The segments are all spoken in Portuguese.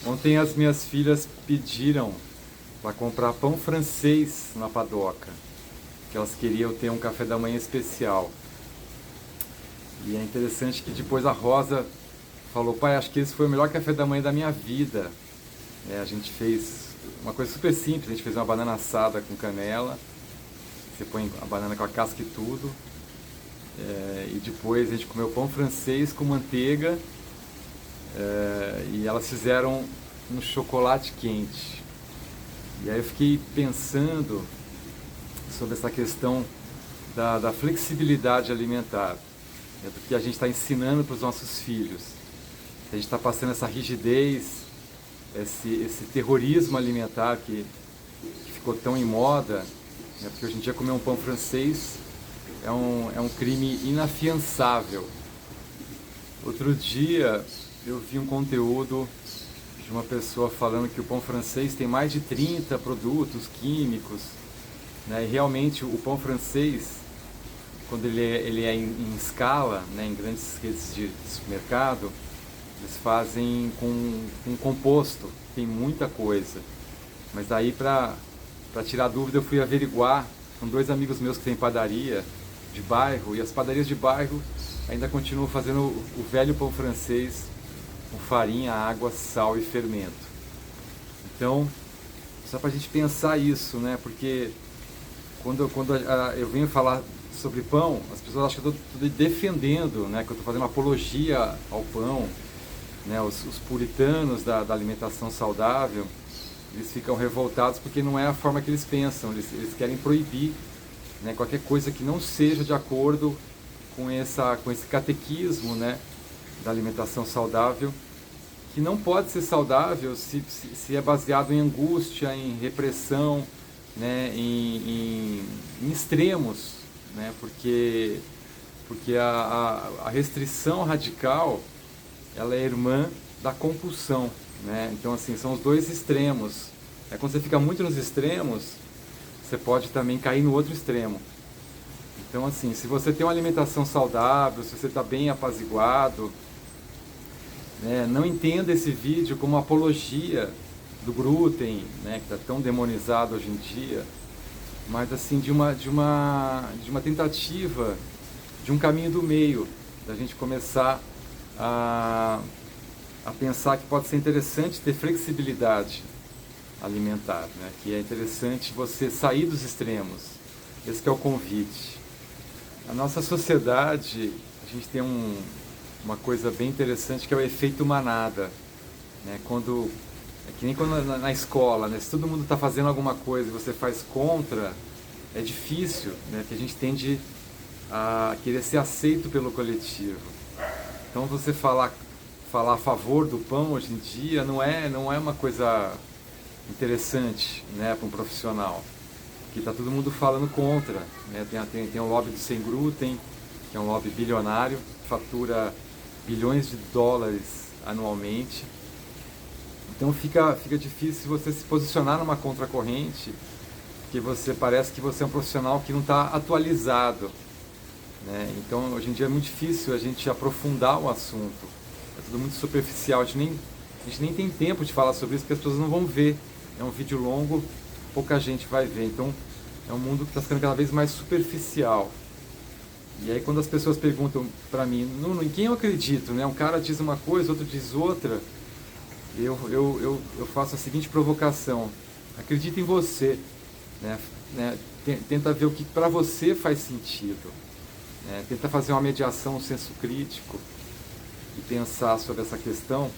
Ontem as minhas filhas pediram para comprar pão francês na padoca, que elas queriam ter um café da manhã especial. E é interessante que depois a Rosa falou: pai, acho que esse foi o melhor café da manhã da minha vida. A gente fez uma coisa super simples, a gente fez uma banana assada com canela, você põe a banana com a casca e tudo, e depois a gente comeu pão francês com manteiga, e elas fizeram um chocolate quente. E aí eu fiquei pensando sobre essa questão da flexibilidade alimentar, do que a gente está ensinando para os nossos filhos. A gente está passando essa rigidez, esse terrorismo alimentar que ficou tão em moda, porque hoje em dia comer um pão francês é um crime inafiançável. Outro dia eu vi um conteúdo de uma pessoa falando que o pão francês tem mais de 30 produtos químicos, né? E realmente o pão francês, quando ele é em escala, né, em grandes redes de supermercado, eles fazem com composto, tem muita coisa. Mas daí para tirar dúvida eu fui averiguar com dois amigos meus que têm padaria de bairro, e as padarias de bairro ainda continuam fazendo o velho pão francês com farinha, água, sal e fermento. Então, só para a gente pensar isso, né? Porque quando eu venho falar sobre pão, as pessoas acham que eu estou defendendo, né? Que eu estou fazendo apologia ao pão, né? Os puritanos da alimentação saudável, eles ficam revoltados porque não é a forma que eles pensam, eles querem proibir, né, qualquer coisa que não seja de acordo com esse catequismo, né, da alimentação saudável, que não pode ser saudável se é baseado em angústia, em repressão, né, em extremos, né, porque a restrição radical, ela é irmã da compulsão, né? Então, assim, são os dois extremos. Quando você fica muito nos extremos, você pode também cair no outro extremo. Então, assim, se você tem uma alimentação saudável, se você está bem apaziguado, né, não entenda esse vídeo como apologia do glúten, né, que está tão demonizado hoje em dia, mas assim de uma tentativa de um caminho do meio, da gente começar a pensar que pode ser interessante ter flexibilidade alimentar, né? Que é interessante você sair dos extremos. Esse que é o convite. A nossa sociedade, a gente tem uma coisa bem interessante que é o efeito manada, né? É que nem quando na escola, né? Se todo mundo está fazendo alguma coisa e você faz contra, é difícil, né? Que a gente tende a querer ser aceito pelo coletivo. Então você falar a favor do pão hoje em dia não é uma coisa interessante, né, para um profissional, que está todo mundo falando contra, né? Tem o lobby do sem glúten, que é um lobby bilionário, fatura bilhões de dólares anualmente. Então fica difícil você se posicionar numa contracorrente, porque parece que você é um profissional que não está atualizado, né? Então hoje em dia é muito difícil a gente aprofundar o assunto, é tudo muito superficial, a gente nem tem tempo de falar sobre isso porque as pessoas não vão ver, é um vídeo longo, pouca gente vai ver, então é um mundo que está ficando cada vez mais superficial. E aí quando as pessoas perguntam para mim, Nuno, em quem eu acredito, né? Um cara diz uma coisa, outro diz outra, eu faço a seguinte provocação: acredita em você, né? Tenta ver o que para você faz sentido, né? Tenta fazer uma mediação, um senso crítico e pensar sobre essa questão,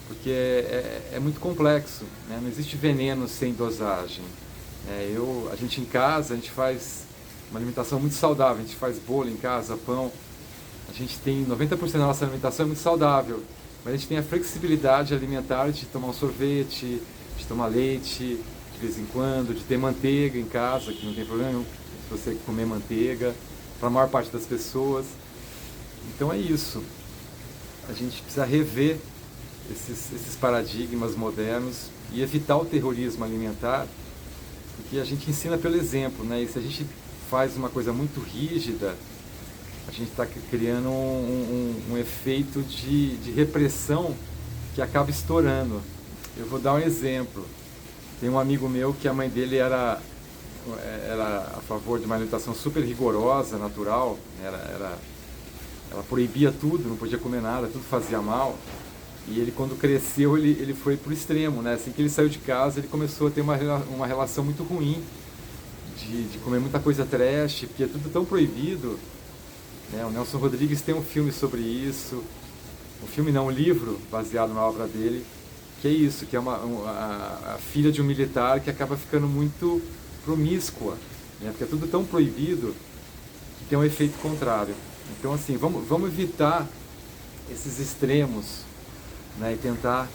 porque é muito complexo, né? Não existe veneno sem dosagem. A gente em casa, a gente faz uma alimentação muito saudável, a gente faz bolo em casa, pão, a gente tem 90% da nossa alimentação é muito saudável, mas a gente tem a flexibilidade alimentar de tomar um sorvete, de tomar leite de vez em quando, de ter manteiga em casa, que não tem problema se você comer manteiga, para a maior parte das pessoas. Então é isso, a gente precisa rever esses paradigmas modernos e evitar o terrorismo alimentar, porque a gente ensina pelo exemplo, né? E se a gente faz uma coisa muito rígida, a gente está criando um efeito de repressão que acaba estourando. Eu vou dar um exemplo. Tem um amigo meu que a mãe dele era a favor de uma alimentação super rigorosa, natural. Ela proibia tudo, não podia comer nada, tudo fazia mal. E ele, quando cresceu, ele foi pro extremo, né? Assim que ele saiu de casa, ele começou a ter uma relação muito ruim de comer muita coisa trash, porque é tudo tão proibido, né? O Nelson Rodrigues tem um filme sobre isso, um filme não, um livro baseado na obra dele, que é isso, que é a filha de um militar que acaba ficando muito promíscua, né? Porque é tudo tão proibido que tem um efeito contrário. Então, assim, vamos evitar esses extremos, né? E tentar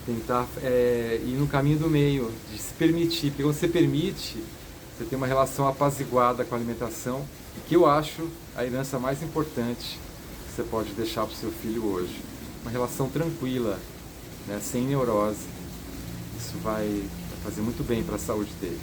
ir no caminho do meio, de se permitir, porque quando você permite, você tem uma relação apaziguada com a alimentação, e que eu acho a herança mais importante que você pode deixar para o seu filho hoje. Uma relação tranquila, né? Sem neurose. Isso vai fazer muito bem para a saúde deles.